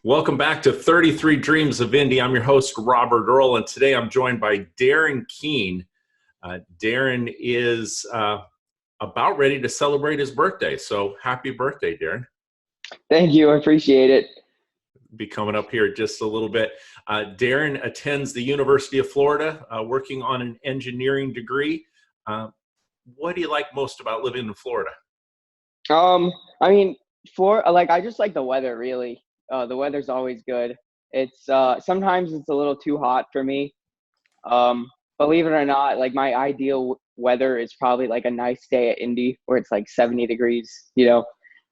Welcome back to 33 Dreams of Indy. I'm your host, Robert Earl, and today I'm joined by Darren Keene. Darren is about ready to celebrate his birthday, so happy birthday, Darren. Thank you. I appreciate it. Be coming up here just a little bit. Darren attends the University of Florida, working on an engineering degree. What do you like most about living in Florida? I just like the weather, really. The weather's always good. It's sometimes it's a little too hot for me. Believe it or not, like my ideal weather is probably like a nice day at Indy where it's like 70 degrees,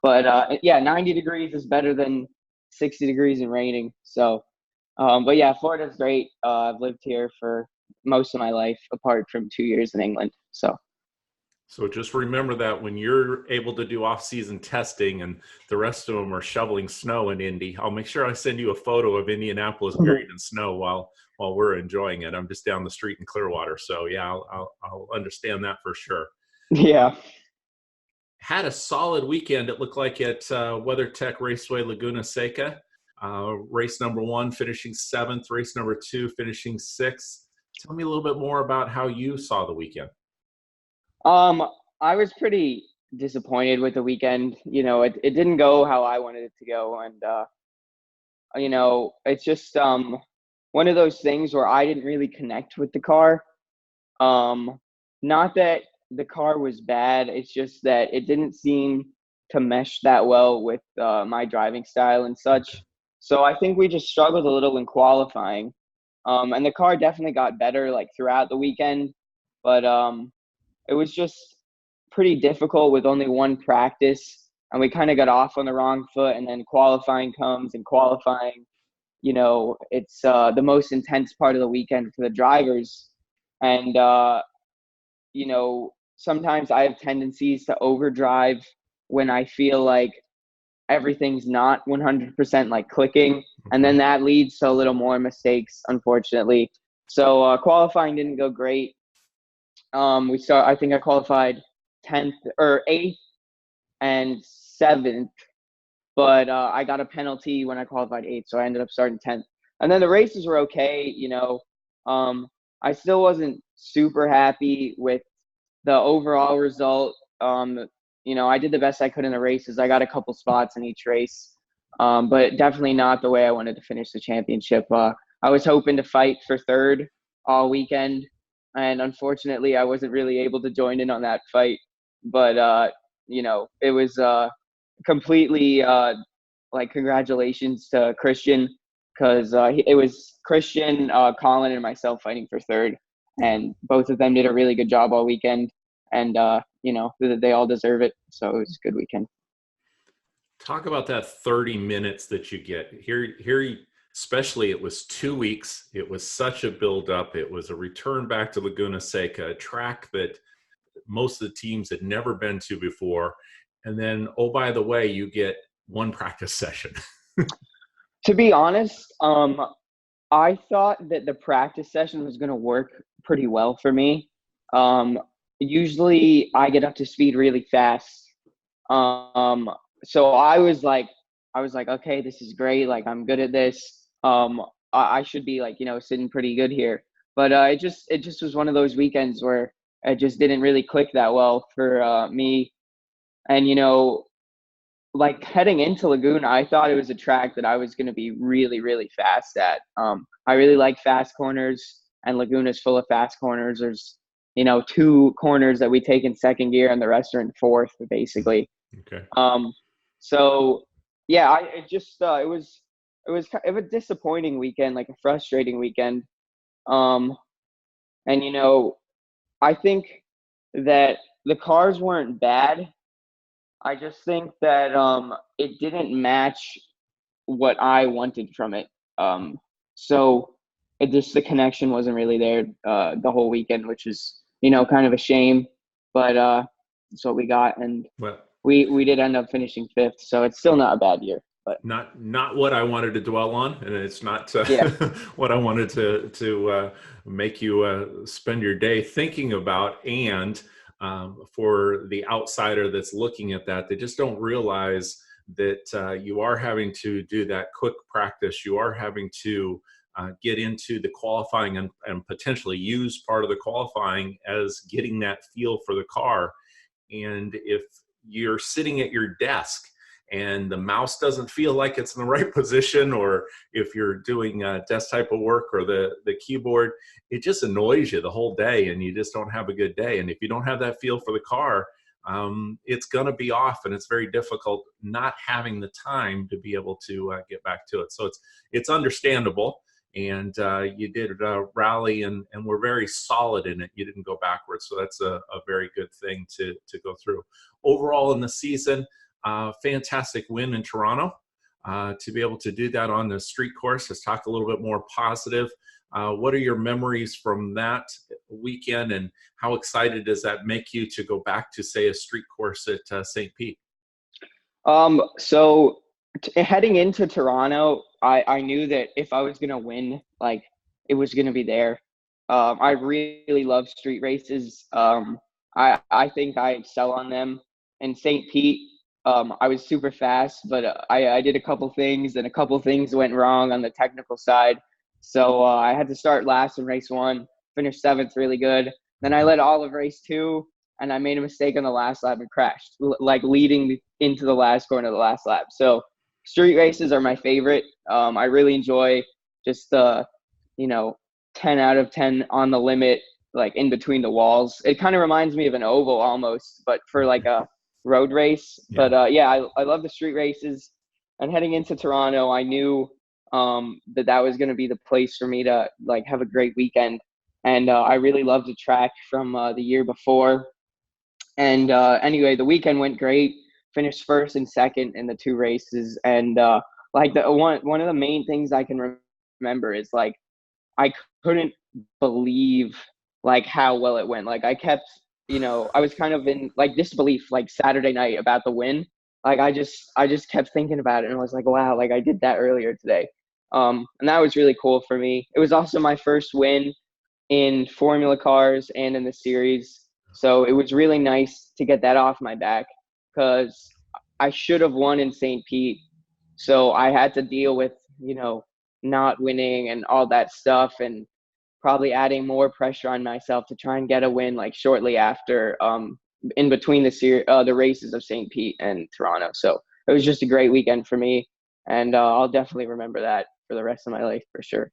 But yeah, 90 degrees is better than 60 degrees and raining. So, but yeah, Florida's great. I've lived here for most of my life, apart from 2 years in England. So just remember that when you're able to do off-season testing and the rest of them are shoveling snow in Indy, I'll make sure I send you a photo of Indianapolis buried in snow while we're enjoying it. I'm just down the street in Clearwater, so yeah, I'll understand that for sure. Yeah. Had a solid weekend, it looked like, at WeatherTech Raceway Laguna Seca. Race number 1 finishing 7th, race number 2 finishing 6th. Tell me a little bit more about how you saw the weekend. I was pretty disappointed with the weekend. It didn't go how I wanted it to go. And, it's just one of those things where I didn't really connect with the car. Not that the car was bad. It's just that it didn't seem to mesh that well with my driving style and such. So I think we just struggled a little in qualifying. And the car definitely got better like throughout the weekend. But it was just pretty difficult with only one practice, and we kind of got off on the wrong foot, and then qualifying comes, and qualifying, it's the most intense part of the weekend for the drivers. And, sometimes I have tendencies to overdrive when I feel like everything's not 100% like clicking, and then that leads to a little more mistakes, unfortunately. So qualifying didn't go great. I think I qualified 10th or 8th and 7th, but I got a penalty when I qualified 8th, so I ended up starting 10th. And then the races were okay, I still wasn't super happy with the overall result. I did the best I could in the races. I got a couple spots in each race, but definitely not the way I wanted to finish the championship. I was hoping to fight for 3rd all weekend, and unfortunately, I wasn't really able to join in on that fight. But, it was completely congratulations to Christian, because it was Christian, Colin, and myself fighting for 3rd. And both of them did a really good job all weekend. And, they all deserve it. So it was a good weekend. Talk about that 30 minutes that you get. Here, especially, it was 2 weeks. It was such a build-up. It was a return back to Laguna Seca, a track that most of the teams had never been to before. And then, oh, by the way, you get one practice session. To be honest, I thought that the practice session was going to work pretty well for me. Usually I get up to speed really fast. So I was like, okay, this is great. Like, I'm good at this. I should be sitting pretty good here. But it just was one of those weekends where it just didn't really click that well for me. And, heading into Laguna, I thought it was a track that I was going to be really, really fast at. I really like fast corners, and Laguna's full of fast corners. There's, 2 corners that we take in 2nd gear, and the rest are in 4th, basically. Okay. So yeah, it was kind of a disappointing weekend, like a frustrating weekend. And, I think that the cars weren't bad. I just think that it didn't match what I wanted from it. So the connection wasn't really there the whole weekend, which is, kind of a shame. But that's what we got, and we did end up finishing 5th, so it's still not a bad year. But not what I wanted to dwell on, and it's not what I wanted to make you spend your day thinking about. And for the outsider that's looking at that, they just don't realize that you are having to do that quick practice. You are having to get into the qualifying and potentially use part of the qualifying as getting that feel for the car. And if you're sitting at your desk and the mouse doesn't feel like it's in the right position, or if you're doing desk type of work or the keyboard, it just annoys you the whole day and you just don't have a good day. And if you don't have that feel for the car, it's going to be off, and it's very difficult not having the time to be able to get back to it. So it's understandable. And you did rally and were very solid in it. You didn't go backwards. So that's a very good thing to go through. Overall in the season, fantastic win in Toronto. To be able to do that on the street course, let's talk a little bit more positive. What are your memories from that weekend, and how excited does that make you to go back to, say, a street course at St. Pete? So heading into Toronto, I knew that if I was going to win, like, it was going to be there. I really love street races. I think I excel on them. In St. Pete, I was super fast, but I did a couple things, and a couple things went wrong on the technical side. So I had to start last in race 1, finished 7th, really good. Then I led all of race 2, and I made a mistake on the last lap and crashed, like leading into the last corner of the last lap. So street races are my favorite. I really enjoy just the, 10 out of 10 on the limit, like in between the walls. It kind of reminds me of an oval almost, but for like a road race. Yeah. But I love the street races. And heading into Toronto, I knew that was going to be the place for me to like have a great weekend. And I really loved the track from the year before. And anyway, the weekend went great. Finished first and second in the 2 races. And like the one of the main things I can remember is like I couldn't believe like how well it went. Like I kept, I was kind of in like disbelief like Saturday night about the win. Like I just kept thinking about it and I was like, wow, like I did that earlier today. And that was really cool for me. It was also my first win in Formula cars and in the series. So it was really nice to get that off my back because I should have won in St. Pete. So I had to deal with, not winning and all that stuff, and probably adding more pressure on myself to try and get a win like shortly after in between the races of St. Pete and Toronto. So it was just a great weekend for me, and I'll definitely remember that for the rest of my life for sure.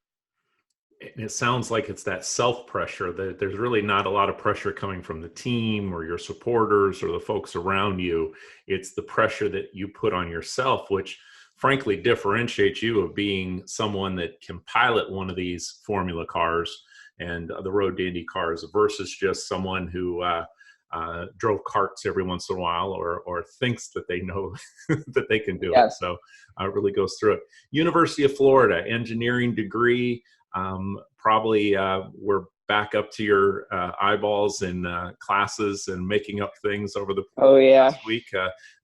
It sounds like it's that self-pressure, that there's really not a lot of pressure coming from the team or your supporters or the folks around you. It's the pressure that you put on yourself, which frankly differentiates you of being someone that can pilot one of these formula cars and the road to Indy cars versus just someone who drove karts every once in a while or thinks that they know that they can do it. So it really goes through it. University of Florida, engineering degree. Probably we're back up to your eyeballs in classes and making up things over the last week.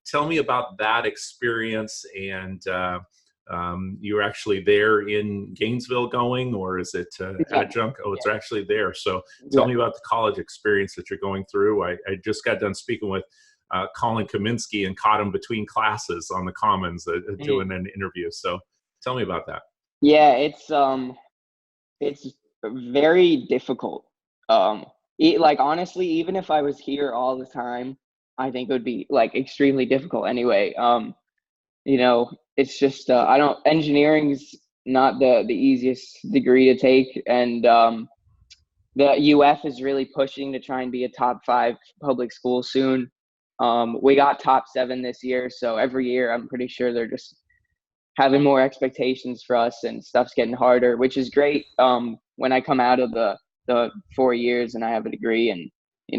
Tell me about that experience. And you were actually there in Gainesville going, or is it adjunct? Oh, it's actually there. So tell me about the college experience that you're going through. I just got done speaking with Colin Kaminsky and caught him between classes on the Commons doing an interview. So tell me about that. Yeah, it's very difficult. Like honestly, even if I was here all the time, I think it would be like extremely difficult anyway. It's just engineering's not the easiest degree to take, and the UF is really pushing to try and be a top 5 public school soon. We got top 7 this year, so every year I'm pretty sure they're just having more expectations for us and stuff's getting harder, which is great. When I come out of the 4 years and I have a degree and,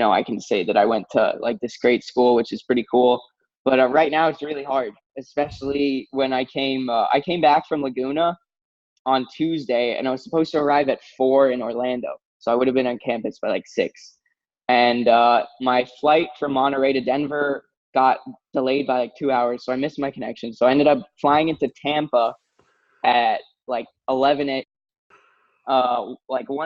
I can say that I went to like this great school, which is pretty cool. But right now it's really hard, especially when I came back from Laguna on Tuesday and I was supposed to arrive at 4 in Orlando. So I would have been on campus by like 6. And my flight from Monterey to Denver got delayed by like 2 hours, so I missed my connection. So I ended up flying into Tampa at like 1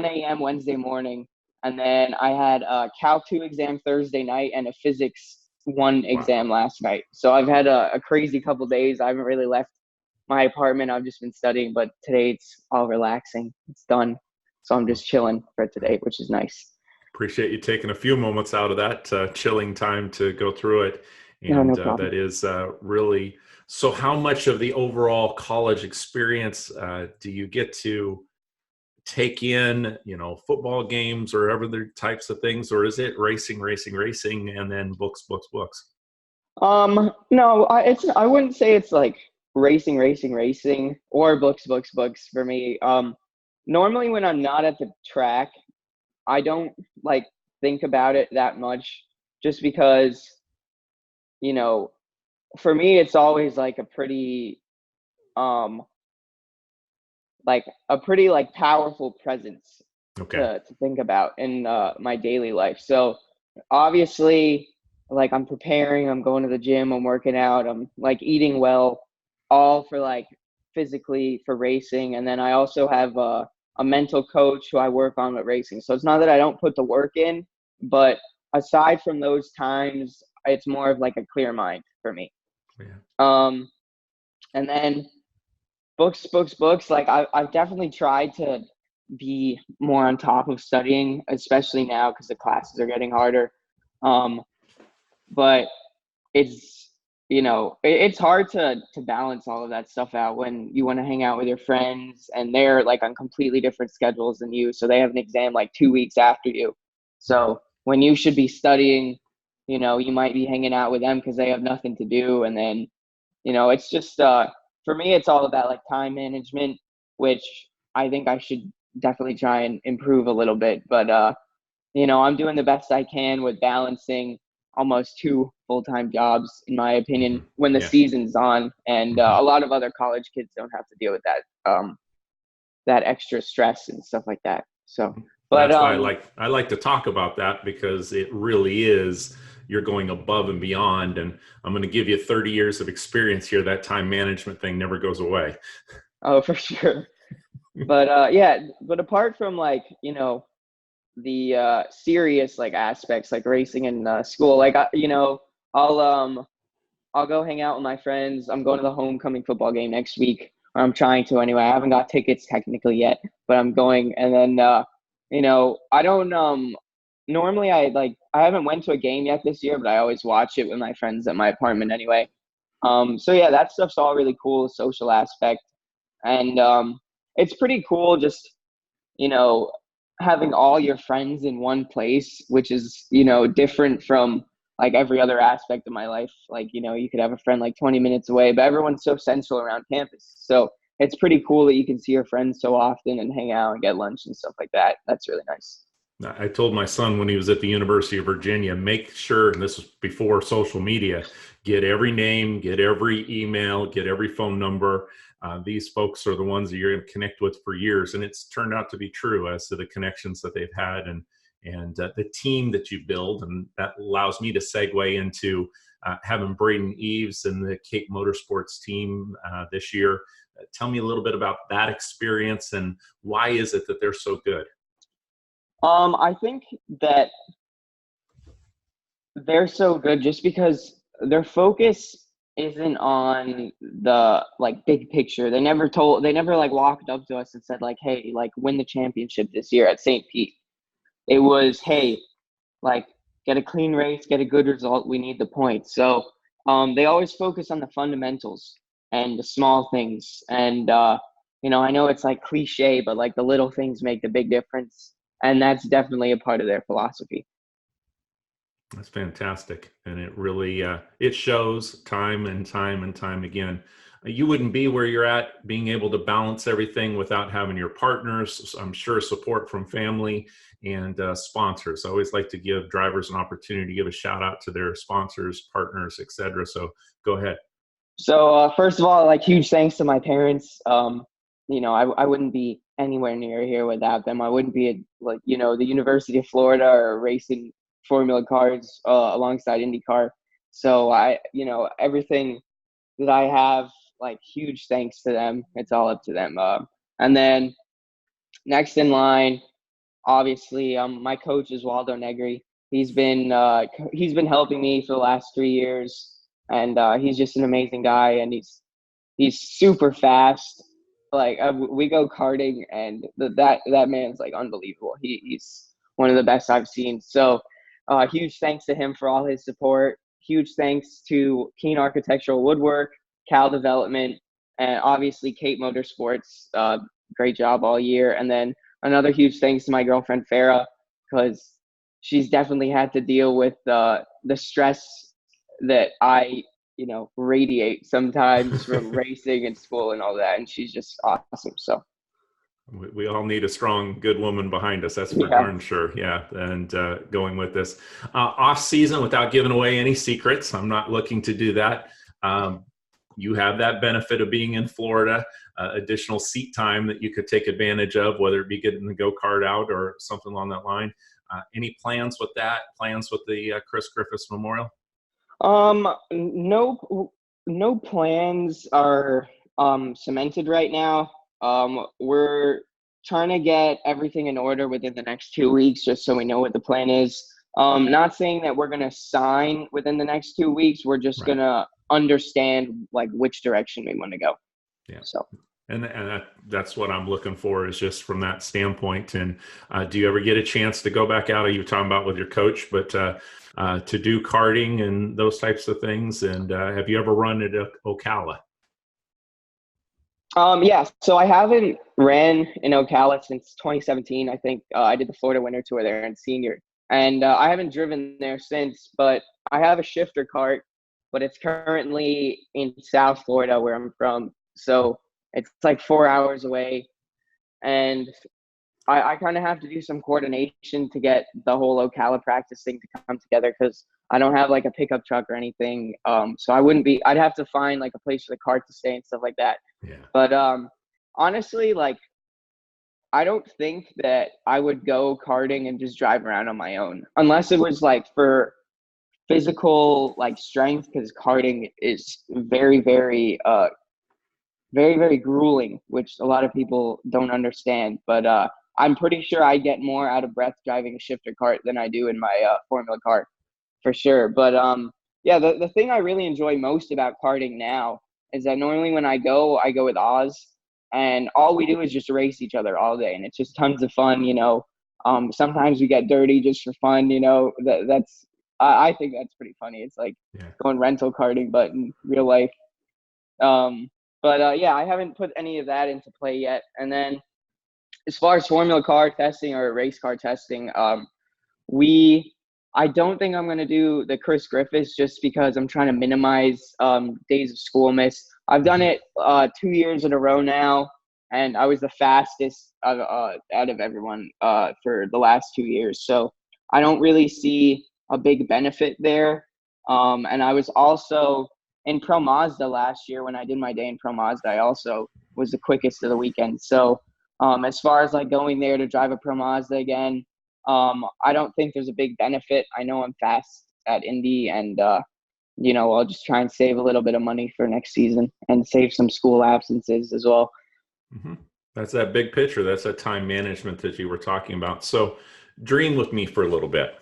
a.m. Wednesday morning, and then I had a Cal 2 exam Thursday night and a physics one Wow. exam last night. So I've had a crazy couple days. I haven't really left my apartment. I've just been studying, but today it's all relaxing. It's done. So I'm just chilling for today, which is nice. Appreciate you taking a few moments out of that chilling time to go through it. No, And no problem. that is really so. How much of the overall college experience do you get to take in, football games or other types of things, or is it racing, racing, racing, and then books, books, books? No, I wouldn't say it's like racing, racing, racing, or books, books, books for me. Normally when I'm not at the track, I don't like think about it that much, just because, you know, for me it's always like um a pretty like powerful presence Okay. to think about in my daily life. So obviously, like I'm preparing, I'm going to the gym, I'm working out, I'm like eating well, all for like physically for racing. And then I also have a mental coach who I work on with racing. So it's not that I don't put the work in, but aside from those times, it's more of like a clear mind for me. Yeah. Um, and then books, books, books. Like I've definitely tried to be more on top of studying, especially now because the classes are getting harder. Um, but it's it's hard to balance all of that stuff out when you want to hang out with your friends and they're like on completely different schedules than you. So they have an exam like 2 weeks after you. So when you should be studying, you might be hanging out with them because they have nothing to do, and then it's just for me, it's all about like time management, which I think I should definitely try and improve a little bit. But I'm doing the best I can with balancing almost two full-time jobs, in my opinion, Hmm. when the Yeah. season's on. And Hmm. a lot of other college kids don't have to deal with that extra stress and stuff like that. So, but That's why I like to talk about that, because it really is, you're going above and beyond. And I'm going to give you 30 years of experience here. That time management thing never goes away. oh, for sure. But yeah, but apart from like the serious like aspects like racing in school, like I'll I'll go hang out with my friends. I'm going to the homecoming football game next week, or I'm trying to anyway. I haven't got tickets technically yet, but I'm going. And then I don't normally I haven't went to a game yet this year, but I always watch it with my friends at my apartment anyway. So yeah, that stuff's all really cool, social aspect. And it's pretty cool just you know, having all your friends in one place, which is, different from like every other aspect of my life. Like, you could have a friend like 20 minutes away, but everyone's so central around campus. So it's pretty cool that you can see your friends so often and hang out and get lunch and stuff like that. That's really nice. I told my son when he was at the University of Virginia, make sure, and this was before social media, get every name, get every email, get every phone number. These folks are the ones that you're going to connect with for years, and it's turned out to be true as to the connections that they've had, and the team that you build. And that allows me to segue into having Braden Eves and the Cape Motorsports team this year. Tell me a little bit about that experience, and why is it that they're so good? I think that they're so good just because their focus isn't on the like big picture. They never like walked up to us and said like, "Hey, like win the championship this year at St. Pete." It was, "Hey, like get a clean race, get a good result. We need the points." So they always focus on the fundamentals and the small things. And I know it's like cliche, but like the little things make the big difference, and that's definitely a part of their philosophy. That's fantastic, and it really it shows time and time and time again. You wouldn't be where you're at being able to balance everything without having your partners. I'm sure support from family and sponsors. I always like to give drivers an opportunity to give a shout out to their sponsors, partners, etc. So go ahead. So first of all, like huge thanks to my parents. I wouldn't be anywhere near here without them. I wouldn't be at like the University of Florida or racing Formula cars alongside IndyCar. So everything that I have, like huge thanks to them. It's all up to them. And then next in line, obviously, my coach is Waldo Negri. he's been helping me for the last 3 years, and he's just an amazing guy, and he's super fast. Like we go karting, and that man's like unbelievable. He's one of the best I've seen. So, huge thanks to him for all his support. Huge thanks to Keen Architectural Woodwork, Cal Development, and obviously Kate Motorsports. Great job all year. And then another huge thanks to my girlfriend Farah, because she's definitely had to deal with the stress that I radiate sometimes from racing and school and all that, and she's just awesome. So we all need a strong, good woman behind us. That's for yeah. darn sure. Yeah. And going with this off season, without giving away any secrets, I'm not looking to do that. You have that benefit of being in Florida, additional seat time that you could take advantage of, whether it be getting the go-kart out or something along that line. Any plans with that? Plans with the Chris Griffiths Memorial? No plans are cemented right now. We're trying to get everything in order within the next 2 weeks, just so we know what the plan is. Not saying that we're gonna sign within the next 2 weeks. We're just gonna understand like which direction we want to go. Yeah. So. And that's what I'm looking for, is just from that standpoint. And do you ever get a chance to go back out? You were talking about with your coach, but to do karting and those types of things. And have you ever run at Ocala? Yeah. So I haven't ran in Ocala since 2017. I think I did the Florida Winter Tour there in senior, and I haven't driven there since. But I have a shifter kart, but it's currently in South Florida, where I'm from. So it's like 4 hours away, and I kind of have to do some coordination to get the whole Ocala practice thing to come together, because I don't have like a pickup truck or anything. So I'd have to find like a place for the cart to stay and stuff like that. Yeah. But honestly, like, I don't think that I would go karting and just drive around on my own, unless it was like for physical like strength, because karting is very, very very, very grueling, which a lot of people don't understand. But I'm pretty sure I get more out of breath driving a shifter kart than I do in my Formula car, for sure. But yeah, the thing I really enjoy most about karting now is that normally when I go with Oz, and all we do is just race each other all day, and it's just tons of fun. Sometimes we get dirty just for fun. I think that's pretty funny. It's like going rental karting, but in real life. But yeah, I haven't put any of that into play yet. And then as far as Formula car testing or race car testing, I don't think I'm going to do the Chris Griffiths, just because I'm trying to minimize days of school miss. I've done it 2 years in a row now, and I was the fastest out of everyone for the last 2 years. So I don't really see a big benefit there. And I was also in Pro Mazda last year when I did my day in Pro Mazda. I also was the quickest of the weekend. So as far as like going there to drive a Pro Mazda again, I don't think there's a big benefit. I know I'm fast at Indy, and I'll just try and save a little bit of money for next season and save some school absences as well. Mm-hmm. That's that big picture. That's that time management that you were talking about. So dream with me for a little bit.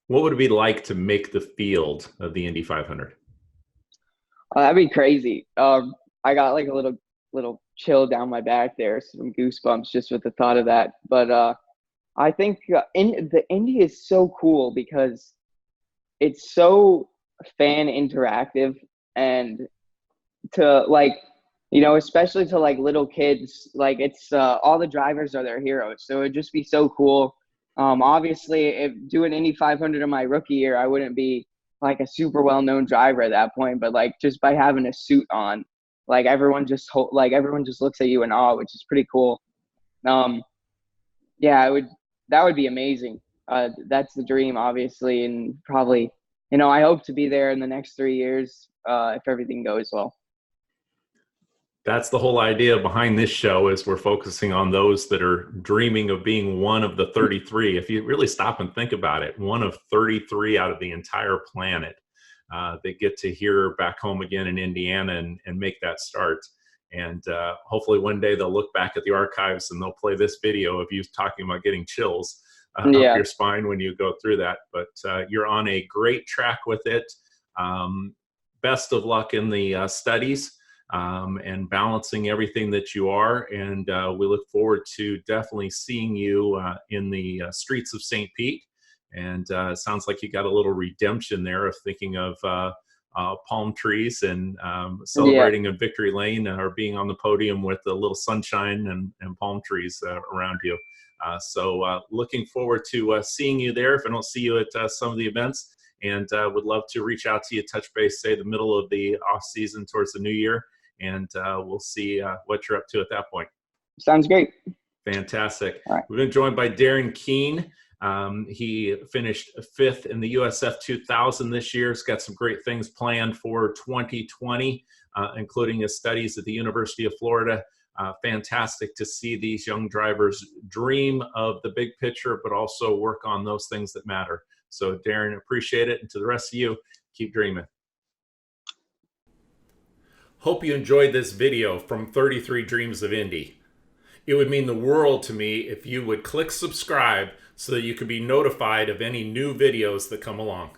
What would it be like to make the field of the Indy 500? That'd be crazy. I got like a little chill down my back there, some goosebumps just with the thought of that. But I think the Indy is so cool because it's so fan interactive, and to like, especially to like little kids, like it's all the drivers are their heroes. So it'd just be so cool. Obviously, if doing Indy 500 in my rookie year, I wouldn't be like a super well-known driver at that point. But like just by having a suit on, like everyone just looks at you in awe, which is pretty cool. Yeah, that would be amazing. That's the dream, obviously, and probably, I hope to be there in the next 3 years if everything goes well. That's the whole idea behind this show, is we're focusing on those that are dreaming of being one of the 33. If you really stop and think about it, one of 33 out of the entire planet that get to hear back home again in Indiana and make that start. And hopefully one day they'll look back at the archives and they'll play this video of you talking about getting chills up Yeah. your spine when you go through that. But you're on a great track with it. Best of luck in the studies and balancing everything that you are. And we look forward to definitely seeing you in the streets of St. Pete. And it sounds like you got a little redemption there of thinking of palm trees and Yeah. celebrating in Victory Lane or being on the podium with a little sunshine and palm trees around you. So looking forward to seeing you there if I don't see you at some of the events, and would love to reach out to you, touch base, say the middle of the off season towards the new year, and we'll see what you're up to at that point. Sounds great. Fantastic. All right. We've been joined by Darren Keene. He finished 5th in the USF 2000 this year. He's got some great things planned for 2020, including his studies at the University of Florida. Fantastic to see these young drivers dream of the big picture, but also work on those things that matter. So Darren, appreciate it. And to the rest of you, keep dreaming. Hope you enjoyed this video from 33 Dreams of Indy. It would mean the world to me if you would click subscribe so that you could be notified of any new videos that come along.